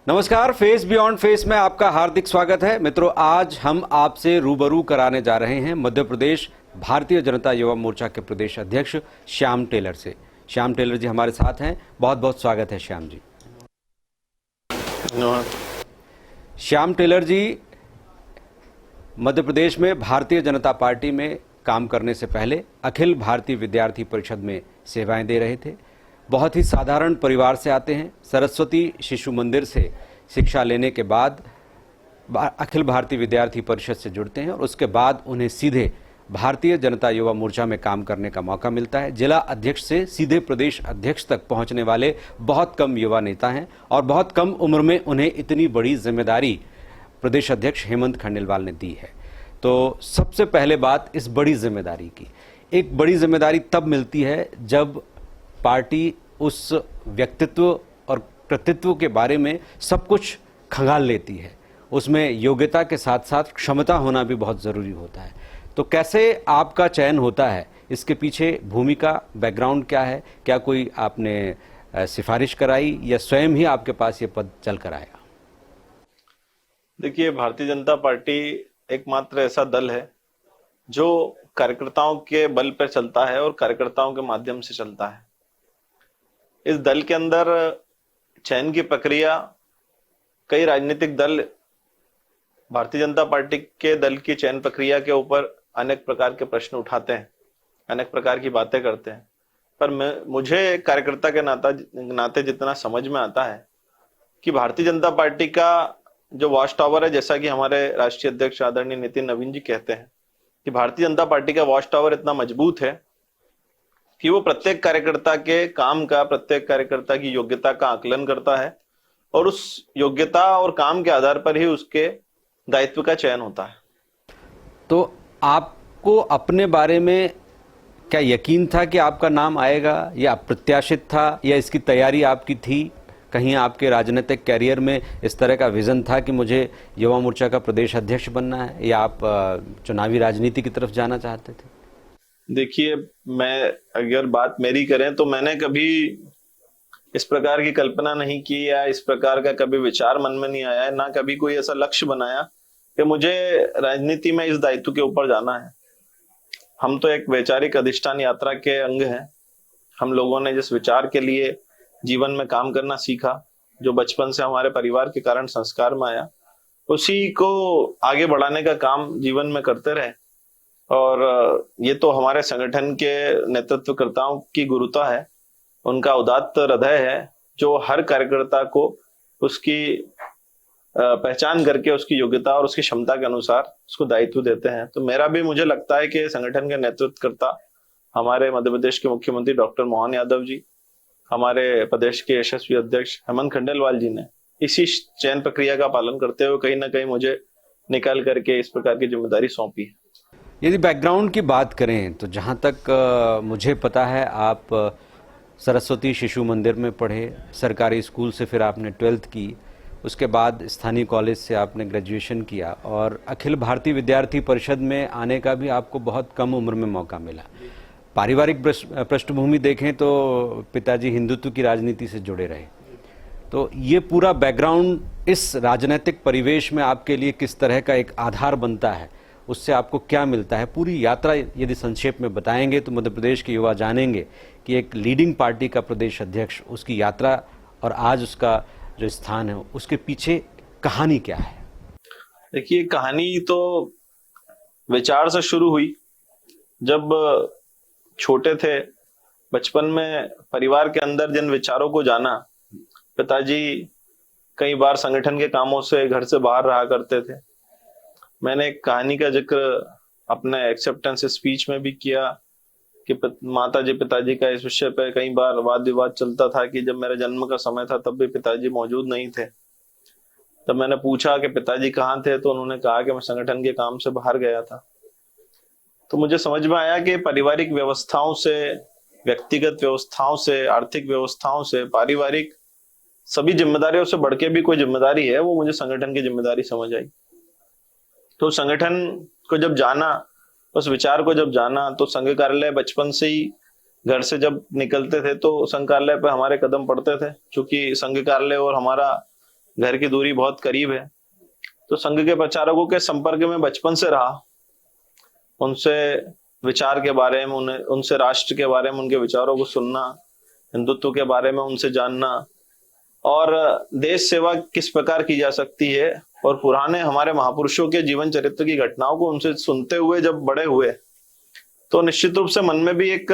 नमस्कार, face beyond face में आपका हार्दिक स्वागत है। मित्रों, आज हम आपसे रूबरू कराने जा रहे हैं मध्य प्रदेश भारतीय जनता युवा मोर्चा के प्रदेश अध्यक्ष श्याम टेलर से। श्याम टेलर जी हमारे साथ हैं, बहुत बहुत स्वागत है श्याम जी। श्याम टेलर जी मध्य प्रदेश में भारतीय जनता पार्टी में काम करने से पहले अखिल भारतीय विद्यार्थी परिषद में सेवाएं दे रहे थे। बहुत ही साधारण परिवार से आते हैं। सरस्वती शिशु मंदिर से शिक्षा लेने के बाद अखिल भारतीय विद्यार्थी परिषद से जुड़ते हैं और उसके बाद उन्हें सीधे भारतीय जनता युवा मोर्चा में काम करने का मौका मिलता है। जिला अध्यक्ष से सीधे प्रदेश अध्यक्ष तक पहुंचने वाले बहुत कम युवा नेता हैं और बहुत कम उम्र में उन्हें इतनी बड़ी जिम्मेदारी प्रदेश अध्यक्ष हेमंत खंडेलवाल ने दी है। तो सबसे पहले बात इस बड़ी जिम्मेदारी की। एक बड़ी जिम्मेदारी तब मिलती है जब पार्टी उस व्यक्तित्व और कृतित्व के बारे में सब कुछ खंगाल लेती है। उसमें योग्यता के साथ साथ क्षमता होना भी बहुत ज़रूरी होता है। तो कैसे आपका चयन होता है, इसके पीछे भूमिका, बैकग्राउंड क्या है? क्या कोई आपने सिफारिश कराई या स्वयं ही आपके पास ये पद चल कर आया? देखिए, भारतीय जनता पार्टी एकमात्र ऐसा दल है जो कार्यकर्ताओं के बल पर चलता है और कार्यकर्ताओं के माध्यम से चलता है। इस दल के अंदर चयन की प्रक्रिया, कई राजनीतिक दल भारतीय जनता पार्टी के दल की चयन प्रक्रिया के ऊपर अनेक प्रकार के प्रश्न उठाते हैं, अनेक प्रकार की बातें करते हैं, पर मुझे कार्यकर्ता के नाते जितना समझ में आता है कि भारतीय जनता पार्टी का जो वॉच टावर है, जैसा कि हमारे राष्ट्रीय अध्यक्ष आदरणीय नितिन नवीन जी कहते हैं कि भारतीय जनता पार्टी का वॉच टावर इतना मजबूत है कि वो प्रत्येक कार्यकर्ता के काम का, प्रत्येक कार्यकर्ता की योग्यता का आकलन करता है और उस योग्यता और काम के आधार पर ही उसके दायित्व का चयन होता है। तो आपको अपने बारे में क्या यकीन था कि आपका नाम आएगा, या अप्रत्याशित था, या इसकी तैयारी आपकी थी? कहीं आपके राजनीतिक कैरियर में इस तरह का विजन था कि मुझे युवा मोर्चा का प्रदेश अध्यक्ष बनना है, या आप चुनावी राजनीति की तरफ जाना चाहते थे? देखिए, मैं अगर बात मेरी करें तो मैंने कभी इस प्रकार की कल्पना नहीं की या इस प्रकार का कभी विचार मन में नहीं आया है, ना कभी कोई ऐसा लक्ष्य बनाया कि मुझे राजनीति में इस दायित्व के ऊपर जाना है। हम तो एक वैचारिक अधिष्ठान यात्रा के अंग हैं। हम लोगों ने जिस विचार के लिए जीवन में काम करना सीखा, जो बचपन से हमारे परिवार के कारण संस्कार में आया, उसी को आगे बढ़ाने का काम जीवन में करते रहे। और ये तो हमारे संगठन के नेतृत्वकर्ताओं की गुरुता है, उनका उदात्त हृदय है, जो हर कार्यकर्ता को उसकी पहचान करके उसकी योग्यता और उसकी क्षमता के अनुसार उसको दायित्व देते हैं। तो मेरा भी, मुझे लगता है कि संगठन के नेतृत्वकर्ता हमारे मध्य प्रदेश के मुख्यमंत्री डॉक्टर मोहन यादव जी, हमारे प्रदेश के यशस्वी अध्यक्ष हेमंत खंडेलवाल जी ने इसी चयन प्रक्रिया का पालन करते हुए कहीं ना कहीं मुझे निकाल करके इस प्रकार की जिम्मेदारी सौंपी है। यदि बैकग्राउंड की बात करें तो जहाँ तक मुझे पता है, आप सरस्वती शिशु मंदिर में पढ़े, सरकारी स्कूल से फिर आपने 12th की, उसके बाद स्थानीय कॉलेज से आपने ग्रेजुएशन किया और अखिल भारतीय विद्यार्थी परिषद में आने का भी आपको बहुत कम उम्र में मौका मिला। पारिवारिक पृष्ठभूमि देखें तो पिताजी हिंदुत्व की राजनीति से जुड़े रहे। तो ये पूरा बैकग्राउंड इस राजनीतिक परिवेश में आपके लिए किस तरह का एक आधार बनता है, उससे आपको क्या मिलता है? पूरी यात्रा यदि संक्षेप में बताएंगे तो मध्य प्रदेश के युवा जानेंगे कि एक लीडिंग पार्टी का प्रदेश अध्यक्ष, उसकी यात्रा और आज उसका जो स्थान है, उसके पीछे कहानी क्या है? देखिए, कहानी तो विचार से शुरू हुई। जब छोटे थे, बचपन में परिवार के अंदर जिन विचारों को जाना, पिताजी कई बार संगठन के कामों से घर से बाहर रहा करते थे। मैंने एक कहानी का जिक्र अपने एक्सेप्टेंस स्पीच में भी किया कि माताजी पिताजी का इस विषय पर कई बार वाद विवाद चलता था कि जब मेरे जन्म का समय था तब भी पिताजी मौजूद नहीं थे। तब मैंने पूछा कि पिताजी कहाँ थे, तो उन्होंने कहा कि मैं संगठन के काम से बाहर गया था। तो मुझे समझ में आया कि पारिवारिक व्यवस्थाओं से, व्यक्तिगत व्यवस्थाओं से, आर्थिक व्यवस्थाओं से, पारिवारिक सभी जिम्मेदारियों से बढ़ के भी कोई जिम्मेदारी है, वो मुझे संगठन की जिम्मेदारी समझ आई। तो संगठन को जब जाना, उस विचार को जब जाना, तो संघ कार्यालय बचपन से ही घर से जब निकलते थे तो संघ कार्यालय पे हमारे कदम पड़ते थे, क्योंकि संघ कार्यालय और हमारा घर की दूरी बहुत करीब है, तो संघ के प्रचारकों के संपर्क में बचपन से रहा। उनसे विचार के बारे में, उनसे राष्ट्र के बारे में उनके विचारों को सुनना, हिंदुत्व के बारे में उनसे जानना और देश सेवा किस प्रकार की जा सकती है और पुराने हमारे महापुरुषों के जीवन चरित्र की घटनाओं को उनसे सुनते हुए जब बड़े हुए, तो निश्चित रूप से मन में भी एक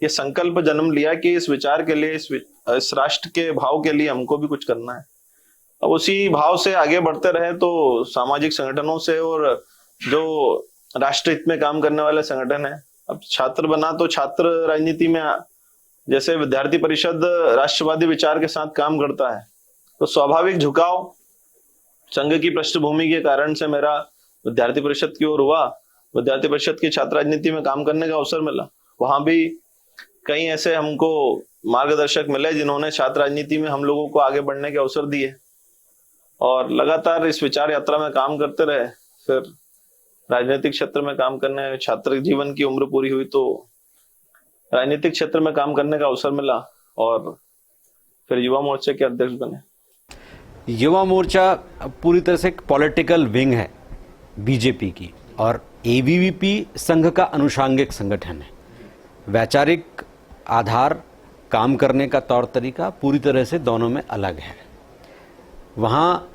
ये संकल्प जन्म लिया कि इस विचार के लिए, इस राष्ट्र के भाव के लिए हमको भी कुछ करना है। अब उसी भाव से आगे बढ़ते रहे तो सामाजिक संगठनों से, और जो राष्ट्र हित में काम करने वाले संगठन है, अब छात्र बना तो छात्र राजनीति में, जैसे विद्यार्थी परिषद राष्ट्रवादी विचार के साथ काम करता है, तो स्वाभाविक झुकाव संघ की पृष्ठभूमि के कारण से मेरा विद्यार्थी परिषद की ओर हुआ। विद्यार्थी परिषद की छात्र राजनीति में काम करने का अवसर मिला। वहां भी कई ऐसे हमको मार्गदर्शक मिले जिन्होंने छात्र राजनीति में हम लोगों को आगे बढ़ने के अवसर दिए, और लगातार इस विचार यात्रा में काम करते रहे। फिर राजनीतिक क्षेत्र में काम करने, छात्र जीवन की उम्र पूरी हुई तो राजनीतिक क्षेत्र में काम करने का अवसर मिला और फिर युवा मोर्चे के अध्यक्ष बने। युवा मोर्चा पूरी तरह से एक पॉलिटिकल विंग है बीजेपी की, और एबीवीपी संघ का अनुषांगिक संगठन है। वैचारिक आधार, काम करने का तौर तरीका पूरी तरह से दोनों में अलग है। वहाँ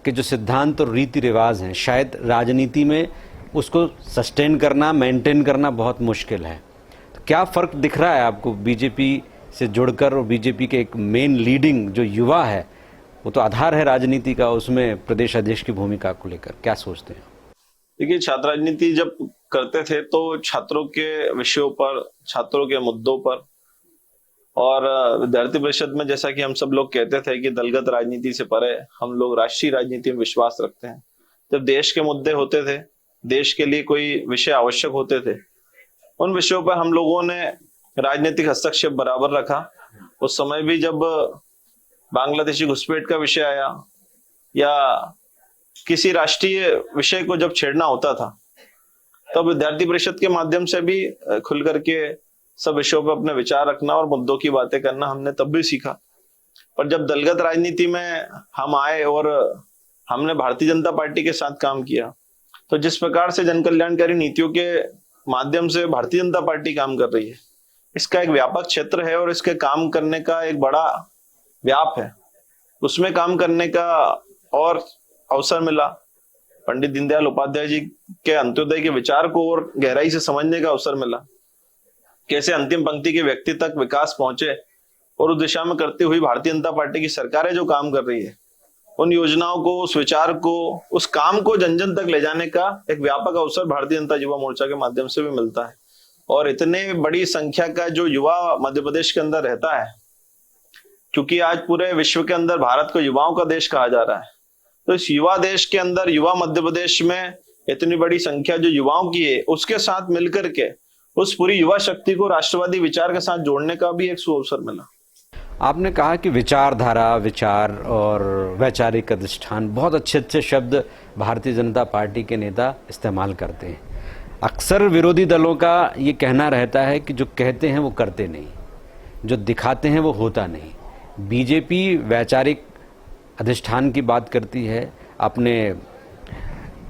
के जो सिद्धांत और रीति रिवाज हैं, शायद राजनीति में उसको सस्टेन करना, मेंटेन करना बहुत मुश्किल है। तो क्या फ़र्क दिख रहा है आपको बीजेपी से जुड़कर, और बीजेपी के एक मेन लीडिंग जो युवा है, वो तो आधार है राजनीति का, उसमें प्रदेश अध्यक्ष की भूमिका को लेकर क्या सोचते हैं? देखिए, छात्र राजनीति जब करते थे तो छात्रों के विषयों पर, छात्रों के मुद्दों पर, और विद्यार्थी परिषद में जैसा कि हम सब लोग कहते थे कि दलगत राजनीति से परे हम लोग राष्ट्रीय राजनीति में विश्वास रखते हैं। जब देश के मुद्दे होते थे, देश के लिए कोई विषय आवश्यक होते थे, उन विषयों पर हम लोगों ने राजनीतिक हस्तक्षेप बराबर रखा। उस समय भी जब बांग्लादेशी घुसपैठ का विषय आया या किसी राष्ट्रीय विषय को जब छेड़ना होता था, तब विद्यार्थी परिषद के माध्यम से भी खुल करके सब विषयों पर अपने विचार रखना और मुद्दों की बातें करना हमने तब भी सीखा। पर जब दलगत राजनीति में हम आए और हमने भारतीय जनता पार्टी के साथ काम किया, तो जिस प्रकार से जन कल्याणकारी नीतियों के माध्यम से भारतीय जनता पार्टी काम कर रही है, इसका एक व्यापक क्षेत्र है और इसके काम करने का एक बड़ा व्याप है। उसमें काम करने का और अवसर मिला। पंडित दीनदयाल उपाध्याय जी के अंत्योदय के विचार को और गहराई से समझने का अवसर मिला। कैसे अंतिम पंक्ति के व्यक्ति तक विकास पहुंचे, और उस दिशा में करती हुई भारतीय जनता पार्टी की सरकारें जो काम कर रही है, उन योजनाओं को, उस विचार को, उस काम को जन जन तक ले जाने का एक व्यापक अवसर भारतीय जनता युवा मोर्चा के माध्यम से भी मिलता है। और इतने बड़ी संख्या का जो युवा मध्य प्रदेश के अंदर रहता है, क्योंकि आज पूरे विश्व के अंदर भारत को युवाओं का देश कहा जा रहा है, तो इस युवा देश के अंदर, युवा मध्य प्रदेश में इतनी बड़ी संख्या जो युवाओं की है, उसके साथ मिलकर के उस पूरी युवा शक्ति को राष्ट्रवादी विचार के साथ जोड़ने का भी एक सुअवसर मिला। आपने कहा कि विचारधारा, विचार और वैचारिक अधिष्ठान, बहुत अच्छे अच्छे शब्द भारतीय जनता पार्टी के नेता इस्तेमाल करते हैं। अक्सर विरोधी दलों का ये कहना रहता है कि जो कहते हैं वो करते नहीं, जो दिखाते हैं वो होता नहीं। बीजेपी वैचारिक अधिष्ठान की बात करती है, अपने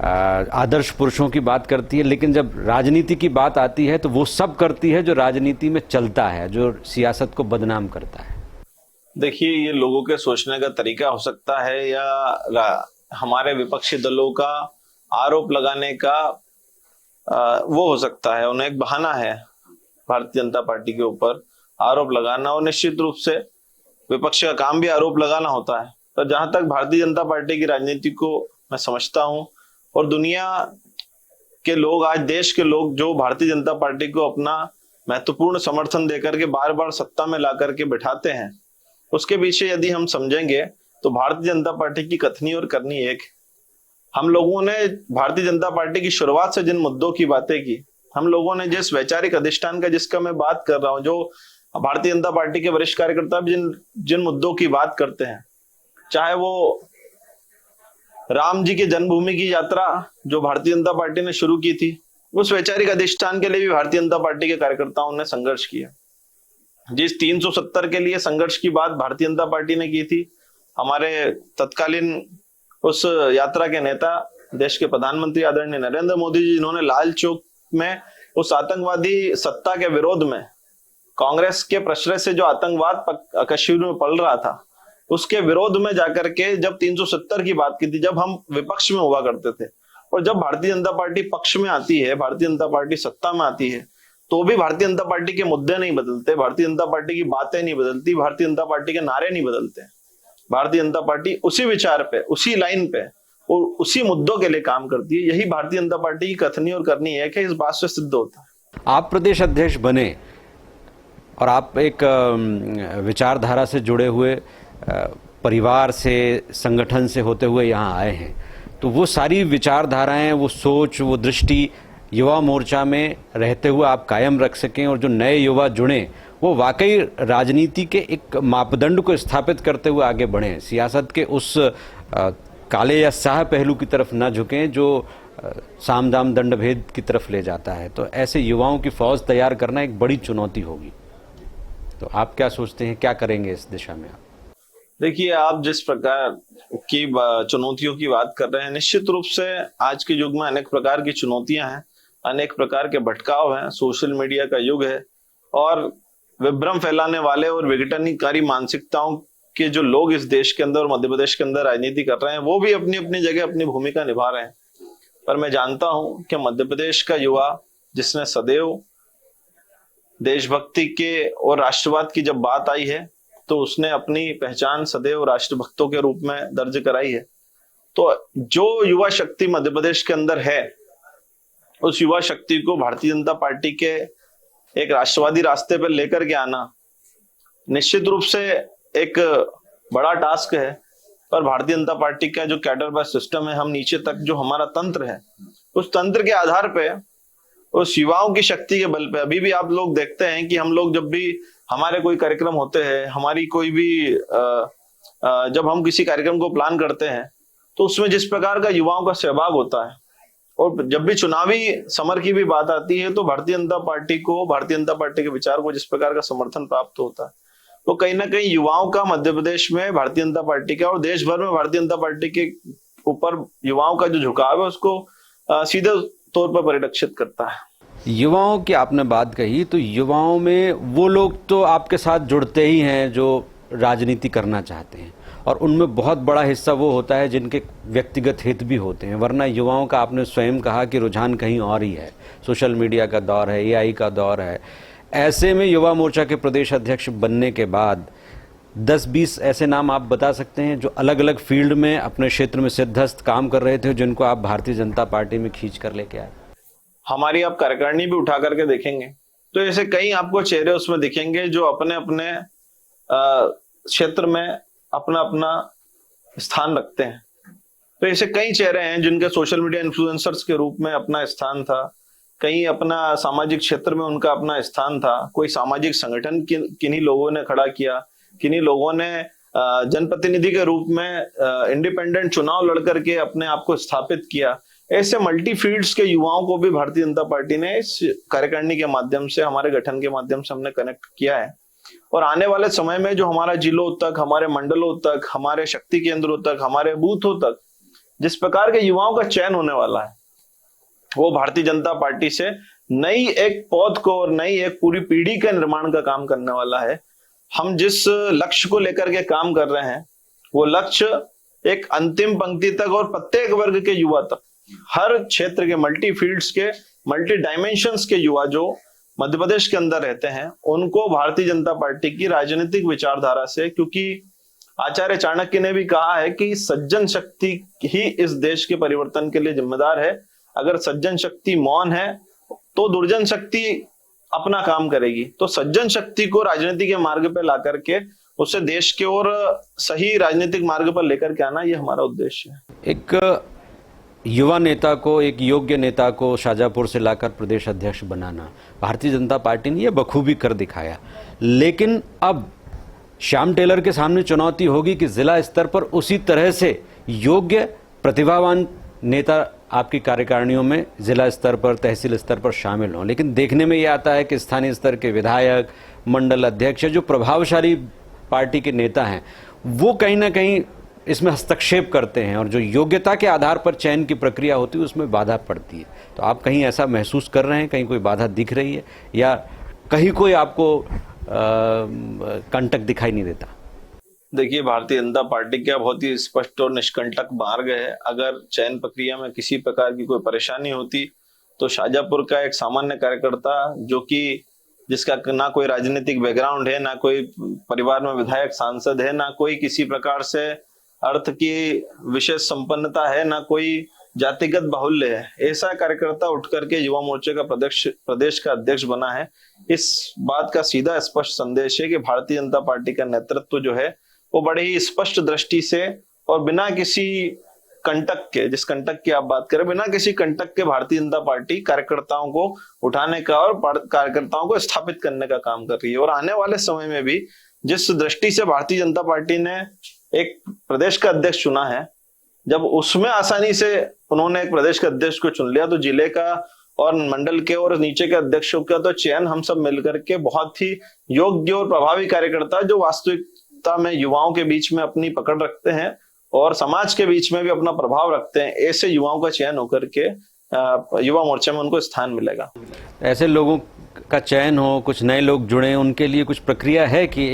आदर्श पुरुषों की बात करती है, लेकिन जब राजनीति की बात आती है तो वो सब करती है जो राजनीति में चलता है, जो सियासत को बदनाम करता है। देखिए, ये लोगों के सोचने का तरीका हो सकता है या हमारे विपक्षी दलों का आरोप लगाने का वो हो सकता है। उन्हें एक बहाना है भारतीय जनता पार्टी के ऊपर आरोप लगाना, और निश्चित रूप से विपक्ष का काम भी आरोप लगाना होता है। तो जहां तक भारतीय जनता पार्टी की राजनीति को मैं समझता हूं, और दुनिया के लोग, आज देश के लोग जो भारतीय जनता पार्टी को अपना महत्वपूर्ण समर्थन देकर के बार बार सत्ता में ला करके बिठाते हैं, उसके पीछे यदि हम समझेंगे तो भारतीय जनता पार्टी की कथनी और करनी एक। हम लोगों ने भारतीय जनता पार्टी की शुरुआत से जिन मुद्दों की बातें की, हम लोगों ने जिस वैचारिक अधिष्ठान का, जिसका मैं बात कर रहा हूं, जो भारतीय जनता पार्टी के वरिष्ठ कार्यकर्ता भी जिन मुद्दों की बात करते हैं, चाहे वो राम जी की जन्मभूमि की यात्रा जो भारतीय जनता पार्टी ने शुरू की थी, उस वैचारिक अधिष्ठान के लिए भी भारतीय जनता पार्टी के कार्यकर्ताओं ने संघर्ष किया। जिस 370 के लिए संघर्ष की बात भारतीय जनता पार्टी ने की थी, हमारे तत्कालीन उस यात्रा के नेता देश के प्रधानमंत्री आदरणीय नरेंद्र मोदी जी, जिन्होंने लाल चौक में उस आतंकवादी सत्ता के विरोध में कांग्रेस के प्रश्रय से जो आतंकवाद कश्मीर में पल रहा था, उसके विरोध में जाकर के जब 370 की बात की थी, जब हम विपक्ष में हुआ करते थे, और जब भारतीय जनता पार्टी पक्ष में आती है, भारतीय जनता पार्टी सत्ता में आती है, तो भी भारतीय जनता पार्टी के मुद्दे नहीं बदलते, भारतीय जनता पार्टी की बातें नहीं बदलती, भारतीय जनता पार्टी के नारे नहीं बदलते। भारतीय जनता पार्टी उसी विचार पे, उसी लाइन पे और उसी मुद्दों के लिए काम करती है। यही भारतीय जनता पार्टी की कथनी और करनी है कि इस बात से सिद्ध होता है। आप प्रदेश अध्यक्ष बने और आप एक विचारधारा से जुड़े हुए परिवार से, संगठन से होते हुए यहाँ आए हैं, तो वो सारी विचारधाराएं, वो सोच, वो दृष्टि युवा मोर्चा में रहते हुए आप कायम रख सकें और जो नए युवा जुड़े वो वाकई राजनीति के एक मापदंड को स्थापित करते हुए आगे बढ़ें, सियासत के उस काले या स्याह पहलू की तरफ ना झुकें जो साम दाम दंड भेद की तरफ ले जाता है। तो ऐसे युवाओं की फौज तैयार करना एक बड़ी चुनौती होगी। तो आप क्या सोचते हैं, क्या करेंगे इस दिशा में आप? देखिए, आप जिस प्रकार की चुनौतियों की बात कर रहे हैं, निश्चित रूप से आज के युग में अनेक प्रकार की चुनौतियां हैं, अनेक प्रकार के भटकाव हैं, सोशल मीडिया का युग है और विभ्रम फैलाने वाले और विघटनकारी मानसिकताओं के जो लोग इस देश के अंदर और मध्य प्रदेश के अंदर राजनीति कर रहे हैं, वो भी अपनी अपनी जगह अपनी भूमिका निभा रहे हैं। पर मैं जानता हूं कि मध्य प्रदेश का युवा, जिसने सदैव देशभक्ति के और राष्ट्रवाद की जब बात आई है तो उसने अपनी पहचान सदैव राष्ट्रभक्तों के रूप में दर्ज कराई है। तो जो युवा शक्ति मध्य प्रदेश के अंदर है, उस युवा शक्ति को भारतीय जनता पार्टी के एक राष्ट्रवादी रास्ते पर लेकर के आना निश्चित रूप से एक बड़ा टास्क है। पर भारतीय जनता पार्टी का जो कैडर बेस सिस्टम है, हम नीचे तक जो हमारा तंत्र है, उस तंत्र के आधार पे, उस युवाओं की शक्ति के बल पे, अभी भी आप लोग देखते हैं कि हम लोग जब भी हमारे कोई कार्यक्रम होते हैं, हमारी कोई भी जब हम किसी कार्यक्रम को प्लान करते हैं, तो उसमें जिस प्रकार का युवाओं का सहभाग होता है, और जब भी चुनावी समर की भी बात आती है तो भारतीय जनता पार्टी को, भारतीय जनता पार्टी के विचार को जिस प्रकार का समर्थन प्राप्त होता है, वो कहीं ना कहीं युवाओं का मध्य प्रदेश में भारतीय जनता पार्टी का और देश भर में भारतीय जनता पार्टी के ऊपर युवाओं का जो झुकाव है, उसको सीधे तौर पर परिलक्षित करता है। युवाओं की आपने बात कही, तो युवाओं में वो लोग तो आपके साथ जुड़ते ही हैं जो राजनीति करना चाहते हैं, और उनमें बहुत बड़ा हिस्सा वो होता है जिनके व्यक्तिगत हित भी होते हैं। वरना युवाओं का आपने स्वयं कहा कि रुझान कहीं और ही है, सोशल मीडिया का दौर है, एआई का दौर है। ऐसे में युवा मोर्चा के प्रदेश अध्यक्ष बनने के बाद 10-20 ऐसे नाम आप बता सकते हैं जो अलग अलग फील्ड में अपने क्षेत्र में सिद्धस्त काम कर रहे थे, जिनको आप भारतीय जनता पार्टी में खींच कर लेके आए? हमारी आप कार्यकारिणी भी उठा करके देखेंगे तो ऐसे कई आपको चेहरे उसमें दिखेंगे जो अपने अपने क्षेत्र में अपना अपना स्थान रखते हैं। तो ऐसे कई चेहरे हैं जिनके सोशल मीडिया इन्फ्लुएंसर्स के रूप में अपना स्थान था, कहीं अपना सामाजिक क्षेत्र में उनका अपना स्थान था, कोई सामाजिक संगठन किन्हीं लोगों ने खड़ा किया, किन्हीं लोगों ने जनप्रतिनिधि के रूप में इंडिपेंडेंट चुनाव लड़ करके अपने आप को स्थापित किया। ऐसे मल्टी फील्ड्स के युवाओं को भी भारतीय जनता पार्टी ने इस कार्यकारिणी के माध्यम से, हमारे गठन के माध्यम से हमने कनेक्ट किया है। और आने वाले समय में जो हमारा जिलों तक, हमारे मंडलों तक, हमारे शक्ति केंद्रों तक, हमारे बूथों तक जिस प्रकार के युवाओं का चयन होने वाला है, वो भारतीय जनता पार्टी से नई एक पौध को और नई एक पूरी पीढ़ी के निर्माण का काम करने वाला है। हम जिस लक्ष्य को लेकर के काम कर रहे हैं, वो लक्ष्य एक अंतिम पंक्ति तक और प्रत्येक वर्ग के युवा तक, हर क्षेत्र के मल्टी फील्ड्स के, मल्टी डायमेंशंस के युवा जो मध्य प्रदेश के अंदर रहते हैं, उनको भारतीय जनता पार्टी की राजनीतिक विचारधारा से, क्योंकि आचार्य चाणक्य ने भी कहा है कि सज्जन शक्ति ही इस देश के परिवर्तन के लिए जिम्मेदार है। अगर सज्जन शक्ति मौन है तो दुर्जन शक्ति अपना काम करेगी। तो सज्जन शक्ति को राजनीति के मार्ग पर ला करके उसे देश के और सही राजनीतिक मार्ग पर लेकर के आना, ये हमारा उद्देश्य है। एक युवा नेता को, एक योग्य नेता को शाहजहांपुर से लाकर प्रदेश अध्यक्ष बनाना भारतीय जनता पार्टी ने यह बखूबी कर दिखाया। लेकिन अब श्याम टेलर के सामने चुनौती होगी कि जिला स्तर पर उसी तरह से योग्य प्रतिभावान नेता आपकी कार्यकारिणियों में जिला स्तर पर, तहसील स्तर पर शामिल हों। लेकिन देखने में यह आता है कि स्थानीय स्तर के विधायक, मंडल अध्यक्ष, जो प्रभावशाली पार्टी के नेता हैं, वो कहीं ना कहीं इसमें हस्तक्षेप करते हैं और जो योग्यता के आधार पर चयन की प्रक्रिया होती है उसमें बाधा पड़ती है। तो आप कहीं ऐसा महसूस कर रहे हैं, कहीं कोई बाधा दिख रही है या कहीं कोई आपको कंटक दिखाई नहीं देता? देखिए, भारतीय जनता पार्टी का बहुत ही स्पष्ट और निष्कंटक मार्ग है। अगर चयन प्रक्रिया में किसी प्रकार की कोई परेशानी होती तो शाहजहांपुर का एक सामान्य कार्यकर्ता जो कि जिसका ना कोई राजनीतिक बैकग्राउंड है, ना कोई परिवार में विधायक सांसद है, ना कोई किसी प्रकार से अर्थ की विशेष संपन्नता है, ना कोई जातिगत बाहुल्य है, ऐसा कार्यकर्ता उठ करके युवा मोर्चे का प्रदेश का अध्यक्ष बना है। इस बात का सीधा स्पष्ट संदेश है कि भारतीय जनता पार्टी का नेतृत्व जो है वो बड़े ही स्पष्ट दृष्टि से और बिना किसी कंटक के, जिस कंटक की आप बात करें, बिना किसी कंटक के भारतीय जनता पार्टी कार्यकर्ताओं को उठाने का और कार्यकर्ताओं को स्थापित करने का काम कर रही है। और आने वाले समय में भी जिस दृष्टि से भारतीय जनता पार्टी ने एक प्रदेश का अध्यक्ष चुना है, जब उसमें आसानी से उन्होंने एक प्रदेश के अध्यक्ष को चुन लिया तो जिले का और मंडल के और नीचे के अध्यक्षों का तो चयन हम सब मिलकर के बहुत ही योग्य और प्रभावी कार्यकर्ता जो वास्तविकता में युवाओं के बीच में अपनी पकड़ रखते हैं और समाज के बीच में भी अपना प्रभाव रखते हैं, ऐसे युवाओं का चयन होकर के युवा मोर्चा में उनको स्थान मिलेगा। ऐसे लोगों का चयन हो, कुछ नए लोग जुड़े, उनके लिए कुछ प्रक्रिया है कि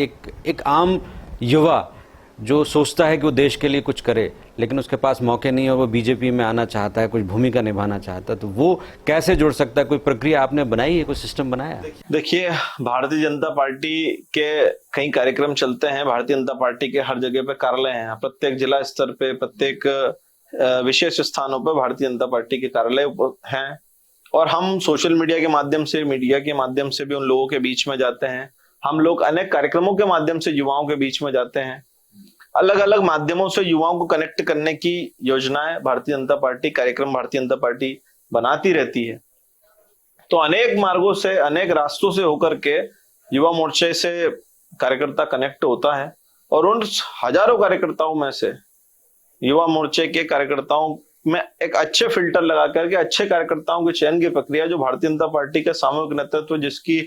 एक आम युवा जो सोचता है कि वो देश के लिए कुछ करे लेकिन उसके पास मौके नहीं है और वो बीजेपी में आना चाहता है, कुछ भूमिका निभाना चाहता है, तो वो कैसे जुड़ सकता है? कोई प्रक्रिया आपने बनाई है, कोई सिस्टम बनाया है? देखिए, भारतीय जनता पार्टी के कई कार्यक्रम चलते हैं। भारतीय जनता पार्टी के हर जगह पे कार्यालय हैं, प्रत्येक जिला स्तर पे, प्रत्येक विशेष स्थानों पर भारतीय जनता पार्टी के कार्यालय हैं और हम सोशल मीडिया के माध्यम से, मीडिया के माध्यम से भी उन लोगों के बीच में जाते हैं। हम लोग अनेक कार्यक्रमों के माध्यम से युवाओं के बीच में जाते हैं। अलग अलग माध्यमों से युवाओं को कनेक्ट करने की योजनाएं भारतीय जनता पार्टी, कार्यक्रम भारतीय जनता पार्टी बनाती रहती है। तो अनेक मार्गों से, अनेक रास्तों से होकर के युवा मोर्चे से कार्यकर्ता कनेक्ट होता है और उन हजारों कार्यकर्ताओं में से युवा मोर्चे के कार्यकर्ताओं में एक अच्छे फिल्टर लगा करके अच्छे कार्यकर्ताओं के चयन की प्रक्रिया, जो भारतीय जनता पार्टी के सामूहिक नेतृत्व, जिसकी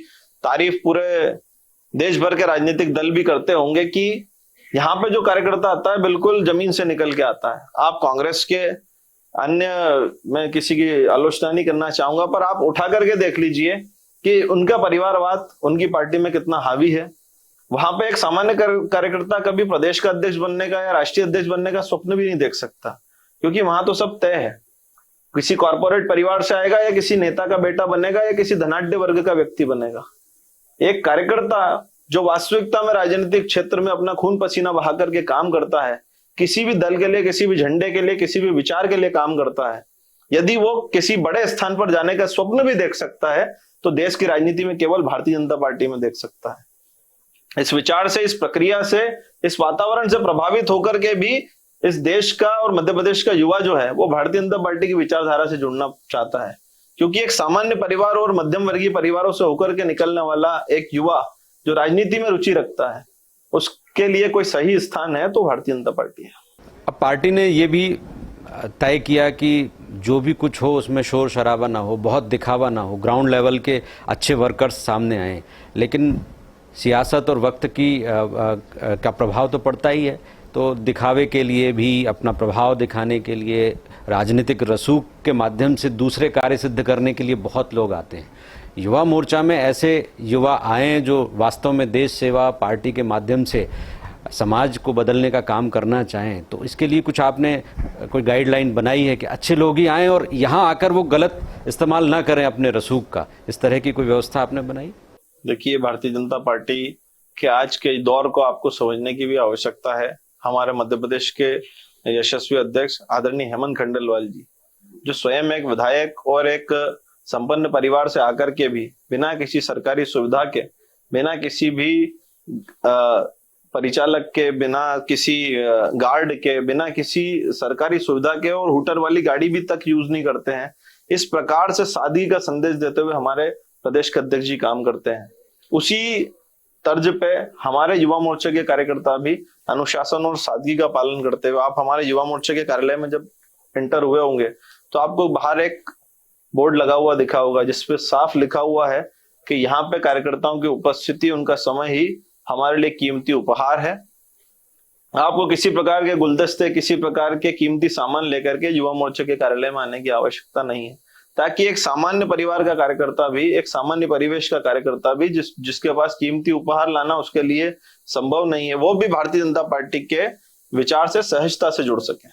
तारीफ पूरे देश भर के राजनीतिक दल भी करते होंगे कि यहाँ पे जो कार्यकर्ता आता है बिल्कुल जमीन से निकल के आता है। आप कांग्रेस के अन्य, मैं किसी की आलोचना नहीं करना चाहूंगा, पर आप उठा करके देख लीजिए कि उनका परिवारवाद उनकी पार्टी में कितना हावी है। वहां पे एक सामान्य कार्यकर्ता कभी प्रदेश का अध्यक्ष बनने का या राष्ट्रीय अध्यक्ष बनने का स्वप्न भी नहीं देख सकता, क्योंकि वहां तो सब तय है। किसी कॉर्पोरेट परिवार से आएगा या किसी नेता का बेटा बनेगा या किसी धनाढ्य वर्ग का व्यक्ति बनेगा। एक कार्यकर्ता जो वास्तविकता में राजनीतिक क्षेत्र में अपना खून पसीना बहा करके काम करता है, किसी भी दल के लिए, किसी भी झंडे के लिए, किसी भी विचार के लिए काम करता है, यदि वो किसी बड़े स्थान पर जाने का स्वप्न भी देख सकता है तो देश की राजनीति में केवल भारतीय जनता पार्टी में देख सकता है। इस विचार से, इस प्रक्रिया से, इस वातावरण से प्रभावित होकर के भी इस देश का और मध्य प्रदेश का युवा जो है वो भारतीय जनता पार्टी की विचारधारा से जुड़ना चाहता है, क्योंकि एक सामान्य परिवार और मध्यम वर्गीय परिवारों से होकर के निकलने वाला एक युवा जो राजनीति में रुचि रखता है, उसके लिए कोई सही स्थान है तो भारतीय जनता पार्टी है। अब पार्टी ने ये भी तय किया कि जो भी कुछ हो उसमें शोर शराबा ना हो, बहुत दिखावा ना हो, ग्राउंड लेवल के अच्छे वर्कर्स सामने आए। लेकिन सियासत और वक्त की का प्रभाव तो पड़ता ही है, तो दिखावे के लिए भी, अपना प्रभाव दिखाने के लिए, राजनीतिक रसूख के माध्यम से दूसरे कार्य सिद्ध करने के लिए बहुत लोग आते हैं। युवा मोर्चा में ऐसे युवा आए जो वास्तव में देश सेवा, पार्टी के माध्यम से समाज को बदलने का काम करना चाहें, तो इसके लिए कुछ आपने कोई गाइडलाइन बनाई है कि अच्छे लोग ही आएं और यहाँ आकर वो गलत इस्तेमाल ना करें अपने रसूख का? इस तरह की कोई व्यवस्था आपने बनाई? देखिए, भारतीय जनता पार्टी के आज के दौर को आपको समझने की भी आवश्यकता है। हमारे मध्य प्रदेश के यशस्वी अध्यक्ष आदरणीय हेमंत खंडेलवाल जी, जो स्वयं एक विधायक और एक संपन्न परिवार से आकर के भी बिना किसी सरकारी सुविधा के, बिना किसी भी परिचालक के, बिना किसी गार्ड के, बिना किसी सरकारी सुविधा के और हूटर वाली गाड़ी भी तक यूज नहीं करते हैं, इस प्रकार से सादगी का संदेश देते हुए हमारे प्रदेश के अध्यक्ष जी काम करते हैं। उसी तर्ज पे हमारे युवा मोर्चे के कार्यकर्ता भी अनुशासन और सादगी का पालन करते हुए, आप हमारे युवा मोर्चे के कार्यालय में जब एंटर हुए होंगे तो आपको बाहर एक बोर्ड लगा हुआ दिखा होगा जिसपे साफ लिखा हुआ है कि यहाँ पे कार्यकर्ताओं की उपस्थिति, उनका समय ही हमारे लिए कीमती उपहार है। आपको किसी प्रकार के गुलदस्ते, किसी प्रकार के कीमती सामान लेकर के युवा मोर्चे के कार्यालय में आने की आवश्यकता नहीं है, ताकि एक सामान्य परिवार का कार्यकर्ता भी, एक सामान्य परिवेश का कार्यकर्ता भी, जिसके पास कीमती उपहार लाना उसके लिए संभव नहीं है, वो भी भारतीय जनता पार्टी के विचार से सहजता से जुड़ सके।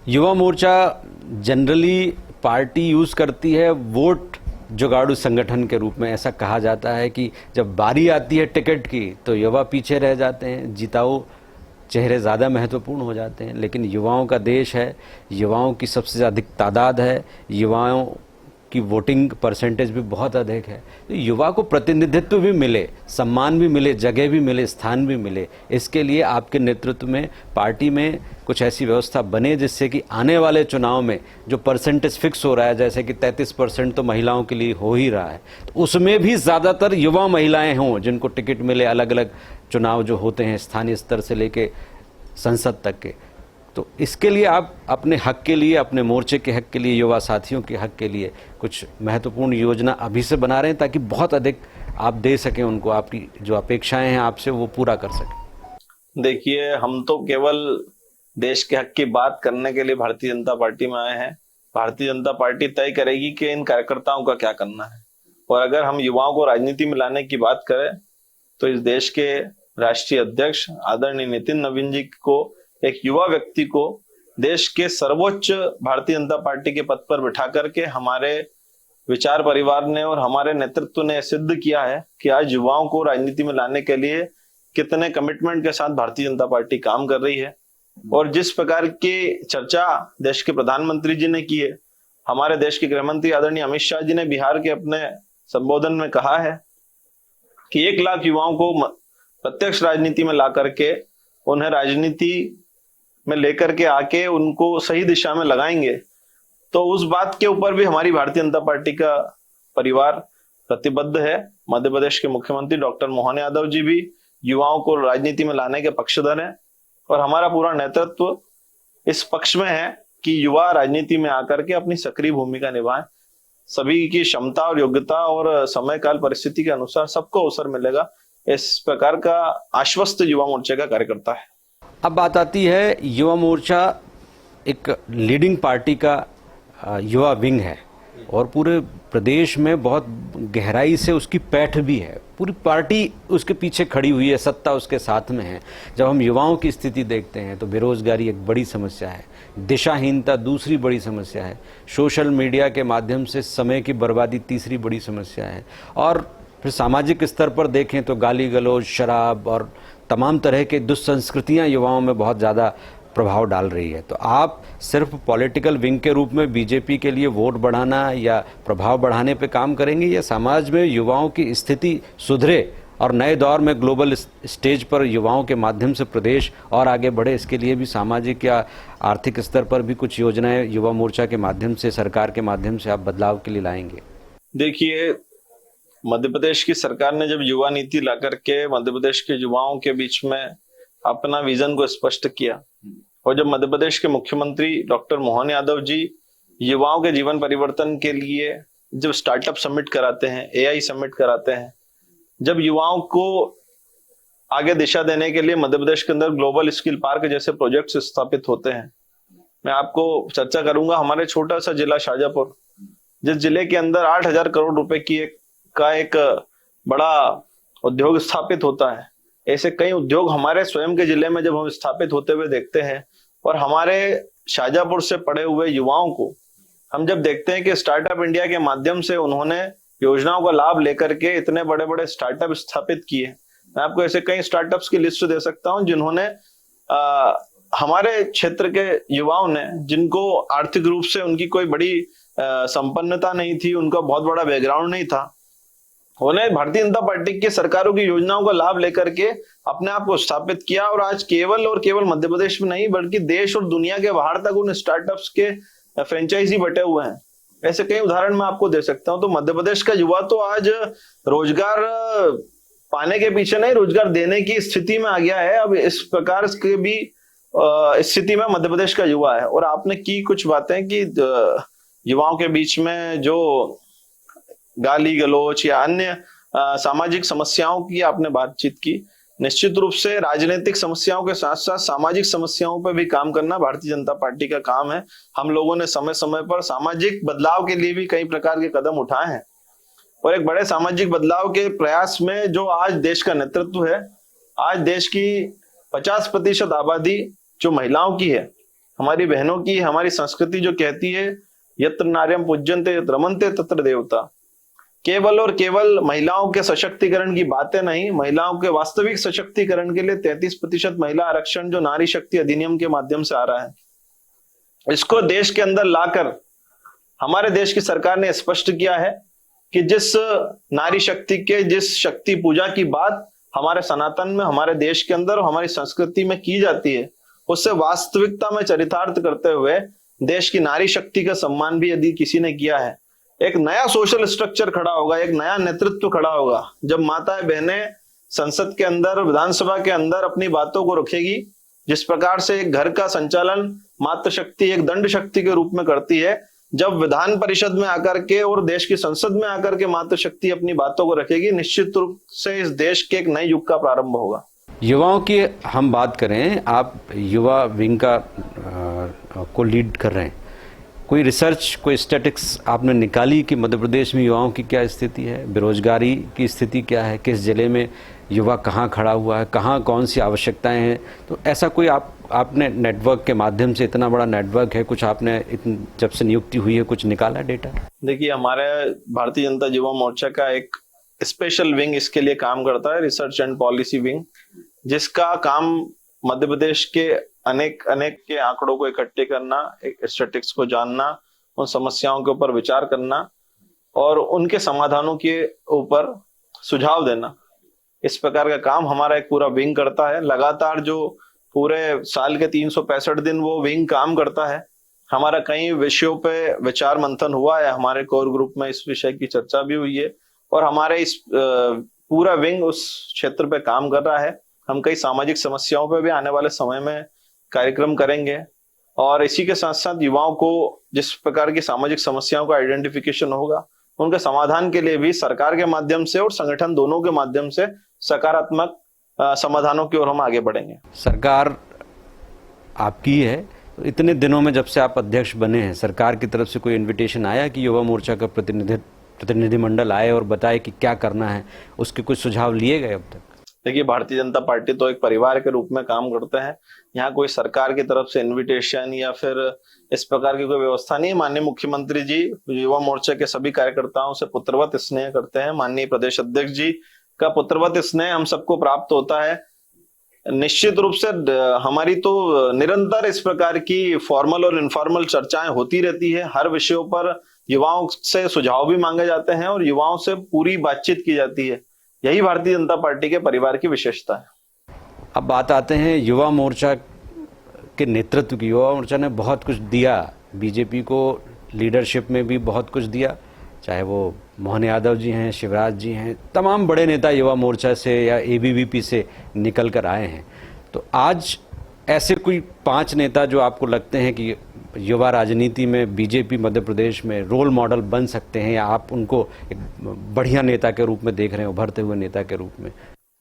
Yuva Morcha generally party use करती है वोट जुगाड़ू संगठन के रूप में। ऐसा कहा जाता है कि जब बारी आती है टिकट की तो युवा पीछे रह जाते हैं, जिताऊ चेहरे ज़्यादा महत्वपूर्ण हो जाते हैं। लेकिन युवाओं का देश है, युवाओं की सबसे अधिक तादाद है, युवाओं की वोटिंग परसेंटेज भी बहुत अधिक है। तो युवा को प्रतिनिधित्व भी मिले, सम्मान भी मिले, जगह भी मिले, स्थान भी मिले, इसके लिए आपके नेतृत्व में पार्टी में कुछ ऐसी व्यवस्था बने जिससे कि आने वाले चुनाव में जो परसेंटेज फिक्स हो रहा है, जैसे कि 33% तो महिलाओं के लिए हो ही रहा है, तो उसमें भी ज़्यादातर युवा महिलाएं हों जिनको टिकट मिले। अलग अलग चुनाव जो होते हैं स्थानीय स्तर से लेके संसद तक के, तो इसके लिए आप अपने हक के लिए, अपने मोर्चे के हक के लिए, युवा साथियों के हक के लिए कुछ महत्वपूर्ण योजना अभी से बना रहे हैं ताकि बहुत अधिक आप दे सकें उनको, आपकी जो अपेक्षाएं हैं आपसे वो पूरा कर सकें। देखिए, हम तो केवल देश के हक की बात करने के लिए भारतीय जनता पार्टी में आए हैं। भारतीय जनता पार्टी तय करेगी कि इन कार्यकर्ताओं का क्या करना है। और अगर हम युवाओं को राजनीति में लाने की बात करें तो इस देश के राष्ट्रीय अध्यक्ष आदरणीय नितिन नवीन जी को, एक युवा व्यक्ति को देश के सर्वोच्च भारतीय जनता पार्टी के पद पर बिठा करके हमारे विचार परिवार ने और हमारे नेतृत्व ने सिद्ध किया है कि आज युवाओं को राजनीति में लाने के लिए कितने कमिटमेंट के साथ भारतीय जनता पार्टी काम कर रही है। और जिस प्रकार की चर्चा देश के प्रधानमंत्री जी ने की है, हमारे देश के गृह मंत्री आदरणीय अमित शाह जी ने बिहार के अपने संबोधन में कहा है कि 1 लाख युवाओं को प्रत्यक्ष राजनीति में ला करके उन्हें राजनीति में लेकर के आके उनको सही दिशा में लगाएंगे। तो उस बात के ऊपर भी हमारी भारतीय जनता पार्टी का परिवार प्रतिबद्ध है। मध्य प्रदेश के मुख्यमंत्री डॉक्टर मोहन यादव जी भी युवाओं को राजनीति में लाने के पक्षधर हैं और हमारा पूरा नेतृत्व इस पक्ष में है कि युवा राजनीति में आकर के अपनी सक्रिय भूमिका निभाएं। सभी की क्षमता और योग्यता और समय काल परिस्थिति के अनुसार सबको अवसर मिलेगा, इस प्रकार का आश्वस्त युवा मोर्चे का कार्यकर्ता है। अब बात आती है, युवा मोर्चा एक लीडिंग पार्टी का युवा विंग है और पूरे प्रदेश में बहुत गहराई से उसकी पैठ भी है। पूरी पार्टी उसके पीछे खड़ी हुई है, सत्ता उसके साथ में है। जब हम युवाओं की स्थिति देखते हैं तो बेरोजगारी एक बड़ी समस्या है, दिशाहीनता दूसरी बड़ी समस्या है, सोशल मीडिया के माध्यम से समय की बर्बादी तीसरी बड़ी समस्या है, और फिर सामाजिक स्तर पर देखें तो गाली गलौज, शराब और तमाम तरह के दुष्संस्कृतियाँ युवाओं में बहुत ज़्यादा प्रभाव डाल रही है। तो आप सिर्फ पॉलिटिकल विंग के रूप में बीजेपी के लिए वोट बढ़ाना या प्रभाव बढ़ाने पे काम करेंगे, या समाज में युवाओं की स्थिति सुधरे और नए दौर में ग्लोबल स्टेज पर युवाओं के माध्यम से प्रदेश और आगे बढ़े, इसके लिए भी सामाजिक या आर्थिक स्तर पर भी कुछ योजनाएं युवा मोर्चा के माध्यम से, सरकार के माध्यम से आप बदलाव के लिए लाएंगे? देखिए, मध्य प्रदेश की सरकार ने जब युवा नीति ला करके मध्य प्रदेश के युवाओं के बीच में अपना विजन को स्पष्ट किया, और जब मध्य प्रदेश के मुख्यमंत्री डॉक्टर मोहन यादव जी युवाओं के जीवन परिवर्तन के लिए जब स्टार्टअप समिट कराते हैं, एआई समिट कराते हैं, जब युवाओं को आगे दिशा देने के लिए मध्य प्रदेश के अंदर ग्लोबल स्किल पार्क जैसे प्रोजेक्ट्स स्थापित होते हैं। मैं आपको चर्चा करूंगा हमारे छोटा सा जिला शाजापुर, जिस जिले के अंदर 8,000 करोड़ रुपए की एक बड़ा उद्योग स्थापित होता है। ऐसे कई उद्योग हमारे स्वयं के जिले में जब हम स्थापित होते हुए देखते हैं, और हमारे शाजापुर से पढ़े हुए युवाओं को हम जब देखते हैं कि स्टार्टअप इंडिया के माध्यम से उन्होंने योजनाओं का लाभ लेकर के इतने बड़े बड़े स्टार्टअप स्थापित किए। मैं आपको ऐसे कई स्टार्टअप्स की लिस्ट दे सकता हूं जिन्होंने हमारे क्षेत्र के युवाओं ने, जिनको आर्थिक रूप से उनकी कोई बड़ी संपन्नता नहीं थी, उनका बहुत बड़ा बैकग्राउंड नहीं था, उन्हें भारतीय जनता पार्टी की सरकारों की योजनाओं का लाभ लेकर के अपने आप को स्थापित किया, और आज केवल और केवल मध्य प्रदेश में नहीं बल्कि देश और दुनिया के बाहर तक उन स्टार्टअप्स के फ्रेंचाइजी बटे हुए हैं। ऐसे कई उदाहरण मैं आपको दे सकता हूं। तो मध्य प्रदेश का युवा तो आज रोजगार पाने के पीछे नहीं, रोजगार देने की स्थिति में आ गया है। अब इस प्रकार के भी स्थिति में मध्य प्रदेश का युवा है। और आपने की कुछ बातें कि युवाओं के बीच में जो गाली गलौच या अन्य सामाजिक समस्याओं की आपने बातचीत की, निश्चित रूप से राजनीतिक समस्याओं के साथ साथ सामाजिक समस्याओं पर भी काम करना भारतीय जनता पार्टी का काम है। हम लोगों ने समय समय पर सामाजिक बदलाव के लिए भी कई प्रकार के कदम उठाए हैं और एक बड़े सामाजिक बदलाव के प्रयास में जो आज देश का नेतृत्व है, आज देश की 50% आबादी जो महिलाओं की है, हमारी बहनों की, हमारी संस्कृति जो कहती है यत्र नार्यम पूज्यन्ते यत्र रमन्ते तत्र देवता, केवल और केवल महिलाओं के सशक्तिकरण की बातें नहीं, महिलाओं के वास्तविक सशक्तिकरण के लिए 33% महिला आरक्षण जो नारी शक्ति अधिनियम के माध्यम से आ रहा है, इसको देश के अंदर लाकर हमारे देश की सरकार ने स्पष्ट किया है कि जिस नारी शक्ति के, जिस शक्ति पूजा की बात हमारे सनातन में, हमारे देश के अंदर, हमारी संस्कृति में की जाती है, उससे वास्तविकता में चरितार्थ करते हुए देश की नारी शक्ति का सम्मान भी यदि किसी ने किया है, एक नया सोशल स्ट्रक्चर खड़ा होगा, एक नया नेतृत्व खड़ा होगा। जब माताएं बहनें संसद के अंदर, विधानसभा के अंदर अपनी बातों को रखेगी, जिस प्रकार से एक घर का संचालन मातृशक्ति एक दंड शक्ति के रूप में करती है, जब विधान परिषद में आकर के और देश की संसद में आकर के मातृशक्ति अपनी बातों को रखेगी, निश्चित रूप से इस देश के एक नए युग का प्रारंभ होगा। युवाओं की हम बात करें, आप युवा विंग का को लीड कर रहे हैं, कोई रिसर्च, कोई स्टैटिक्स आपने निकाली कि मध्य प्रदेश में युवाओं की क्या स्थिति है, बेरोजगारी की स्थिति क्या है, किस जिले में युवा कहाँ खड़ा हुआ है, कहाँ कौन सी आवश्यकताएं हैं? तो ऐसा कोई आपने नेटवर्क के माध्यम से, इतना बड़ा नेटवर्क है, कुछ आपने जब से नियुक्ति हुई है कुछ निकाला डेटा? देखिए, हमारे भारतीय जनता युवा मोर्चा का एक स्पेशल विंग इसके लिए काम करता है, रिसर्च एंड पॉलिसी विंग, जिसका काम मध्य प्रदेश के अनेक के आंकड़ों को इकट्ठे करना, स्टैटिस्टिक्स को जानना, उन समस्याओं के ऊपर विचार करना और उनके समाधानों के ऊपर सुझाव देना, इस प्रकार का काम हमारा एक पूरा विंग करता है। लगातार जो पूरे साल के 365 दिन वो विंग काम करता है। हमारा कई विषयों पे विचार मंथन हुआ है, हमारे कोर ग्रुप में इस विषय की चर्चा भी हुई है और हमारे इस पूरा विंग उस क्षेत्र पे काम कर रहा है। हम कई सामाजिक समस्याओं पे भी आने वाले समय में कार्यक्रम करेंगे और इसी के साथ साथ युवाओं को जिस प्रकार की सामाजिक समस्याओं का आइडेंटिफिकेशन होगा, उनके समाधान के लिए भी सरकार के माध्यम से और संगठन दोनों के माध्यम से सकारात्मक समाधानों की ओर हम आगे बढ़ेंगे। सरकार आपकी है, तो इतने दिनों में जब से आप अध्यक्ष बने हैं, सरकार की तरफ से कोई इन्विटेशन आया कि युवा मोर्चा का प्रतिनिधिमंडल आए और बताए कि क्या करना है, उसके कुछ सुझाव लिए गए अब तक? देखिए, भारतीय जनता पार्टी तो एक परिवार के रूप में काम करते हैं। यहाँ कोई सरकार की तरफ से इन्विटेशन या फिर इस प्रकार की कोई व्यवस्था नहीं है। माननीय मुख्यमंत्री जी युवा मोर्चा के सभी कार्यकर्ताओं से पुत्रवत स्नेह करते हैं। माननीय प्रदेश अध्यक्ष जी का पुत्रवत स्नेह हम सबको प्राप्त होता है। निश्चित रूप से हमारी तो निरंतर इस प्रकार की फॉर्मल और इनफॉर्मल चर्चाएं होती रहती है। हर विषयों पर युवाओं से सुझाव भी मांगे जाते हैं और युवाओं से पूरी बातचीत की जाती है। यही भारतीय जनता पार्टी के परिवार की विशेषता है। अब बात आते हैं युवा मोर्चा के नेतृत्व की। युवा मोर्चा ने बहुत कुछ दिया, बीजेपी को लीडरशिप में भी बहुत कुछ दिया, चाहे वो मोहन यादव जी हैं, शिवराज जी हैं, तमाम बड़े नेता युवा मोर्चा से या एबीवीपी से निकल कर आए हैं। तो आज ऐसे कोई 5 नेता जो आपको लगते हैं कि युवा राजनीति में बीजेपी मध्य प्रदेश में रोल मॉडल बन सकते हैं, या आप उनको एक बढ़िया नेता के रूप में देख रहे हैं, उभरते हुए नेता के रूप में?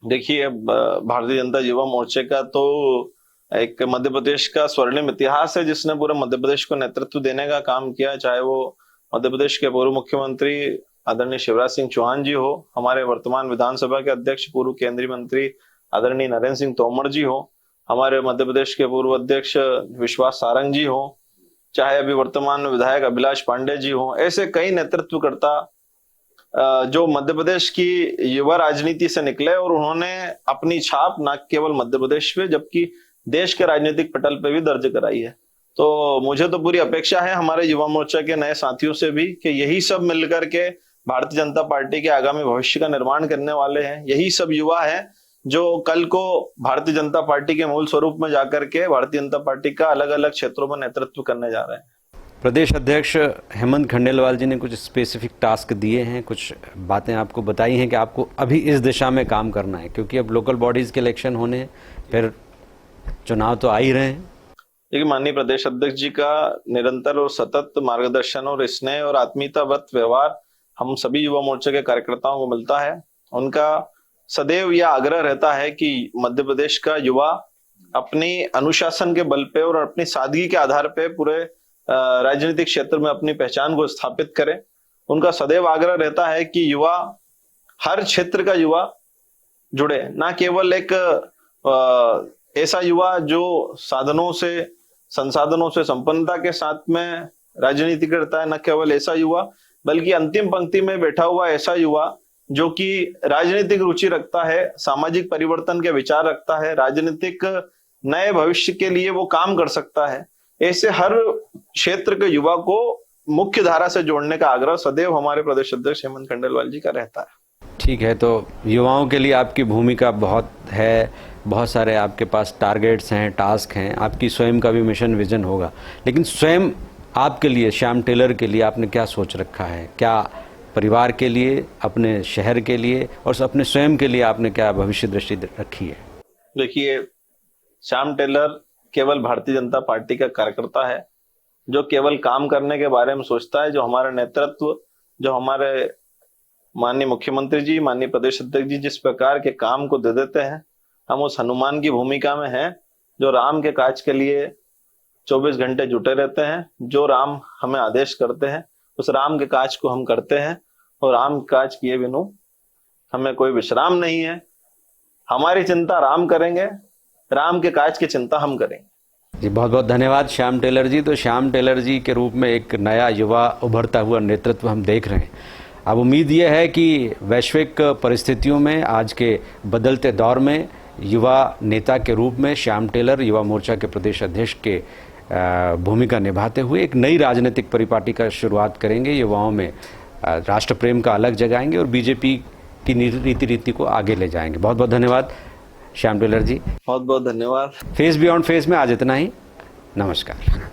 देखिए, भारतीय जनता युवा मोर्चे का तो एक मध्य प्रदेश का स्वर्णिम इतिहास है, जिसने पूरे मध्य प्रदेश को नेतृत्व देने का काम किया। चाहे वो मध्य प्रदेश के पूर्व मुख्यमंत्री आदरणीय शिवराज सिंह चौहान जी हो, हमारे वर्तमान विधानसभा के अध्यक्ष पूर्व केंद्रीय मंत्री आदरणीय नरेंद्र सिंह तोमर जी हो, हमारे मध्य प्रदेश के पूर्व अध्यक्ष विश्वास सारंग जी हो, चाहे अभी वर्तमान विधायक अभिलाष पांडे जी हो, ऐसे कई नेतृत्वकर्ता जो मध्य प्रदेश की युवा राजनीति से निकले और उन्होंने अपनी छाप न केवल मध्य प्रदेश पे जबकि देश के राजनीतिक पटल पे भी दर्ज कराई है। तो मुझे तो पूरी अपेक्षा है हमारे युवा मोर्चा के नए साथियों से भी कि यही सब मिलकर के भारतीय जनता पार्टी के आगामी भविष्य का निर्माण करने वाले हैं। यही सब युवा है जो कल को भारतीय जनता पार्टी के मूल स्वरूप में जाकर के भारतीय जनता पार्टी का अलग अलग क्षेत्रों में नेतृत्व करने जा रहे हैं। प्रदेश अध्यक्ष हेमंत खंडेलवाल जी ने कुछ स्पेसिफिक टास्क दिए हैं, कुछ बातें आपको बताई हैं कि आपको अभी इस दिशा में काम करना है, क्योंकि अब लोकल बॉडीज के इलेक्शन होने हैं, फिर चुनाव तो आ ही रहे हैं। देखिए, माननीय प्रदेश अध्यक्ष जी का निरंतर और सतत मार्गदर्शन और स्नेह और आत्मीयताव्रत व्यवहार हम सभी युवा मोर्चा के कार्यकर्ताओं को मिलता है। उनका सदैव यह आग्रह रहता है कि मध्य प्रदेश का युवा अपनी अनुशासन के बल पे और अपनी सादगी के आधार पे पूरे राजनीतिक क्षेत्र में अपनी पहचान को स्थापित करे। उनका सदैव आग्रह रहता है कि युवा, हर क्षेत्र का युवा जुड़े, ना केवल एक ऐसा युवा जो साधनों से, संसाधनों से संपन्नता के साथ में राजनीति करता है, न केवल ऐसा युवा, बल्कि अंतिम पंक्ति में बैठा हुआ ऐसा युवा जो कि राजनीतिक रुचि रखता है, सामाजिक परिवर्तन के विचार रखता है, राजनीतिक नए भविष्य के लिए वो काम कर सकता है। ऐसे हर क्षेत्र के युवा को मुख्य धारा से जोड़ने का आग्रह सदैव हमारे प्रदेश अध्यक्ष हेमंत खंडेलवाल जी का रहता है। ठीक है, तो युवाओं के लिए आपकी भूमिका बहुत है, बहुत सारे आपके पास टारगेट्स हैं, टास्क हैं, आपकी स्वयं का भी मिशन विजन होगा, लेकिन स्वयं आपके लिए, श्याम टेलर के लिए आपने क्या सोच रखा है? क्या परिवार के लिए, अपने शहर के लिए और अपने स्वयं के लिए आपने क्या भविष्य दृष्टि रखी है? देखिए, श्याम टेलर केवल भारतीय जनता पार्टी का कार्यकर्ता है जो केवल काम करने के बारे में सोचता है। जो हमारा नेतृत्व, जो हमारे माननीय मुख्यमंत्री जी, माननीय प्रदेश अध्यक्ष जी जिस प्रकार के काम को दे देते हैं, हम उस हनुमान की भूमिका में हैं जो राम के काज के लिए 24 घंटे जुटे रहते हैं। जो राम हमें आदेश करते हैं उस राम के काज को हम करते हैं, और राम काज किए बिनु हमें कोई विश्राम नहीं है। हमारी चिंता राम करेंगे, राम के काज की चिंता हम करेंगे। जी, बहुत बहुत धन्यवाद श्याम टेलर जी। तो श्याम टेलर जी के रूप में एक नया युवा उभरता हुआ नेतृत्व हम देख रहे हैं। अब उम्मीद यह है कि वैश्विक परिस्थितियों में, आज के बदलते दौर में, युवा नेता के रूप में श्याम टेलर युवा मोर्चा के प्रदेश अध्यक्ष के भूमिका निभाते हुए एक नई राजनीतिक परिपाटी का शुरुआत करेंगे, युवाओं में राष्ट्र प्रेम का अलग जगाएंगे और बीजेपी की रीति को आगे ले जाएंगे। बहुत बहुत धन्यवाद श्याम टेलर जी। बहुत बहुत धन्यवाद। फेस बियॉन्ड फेस में आज इतना ही। नमस्कार।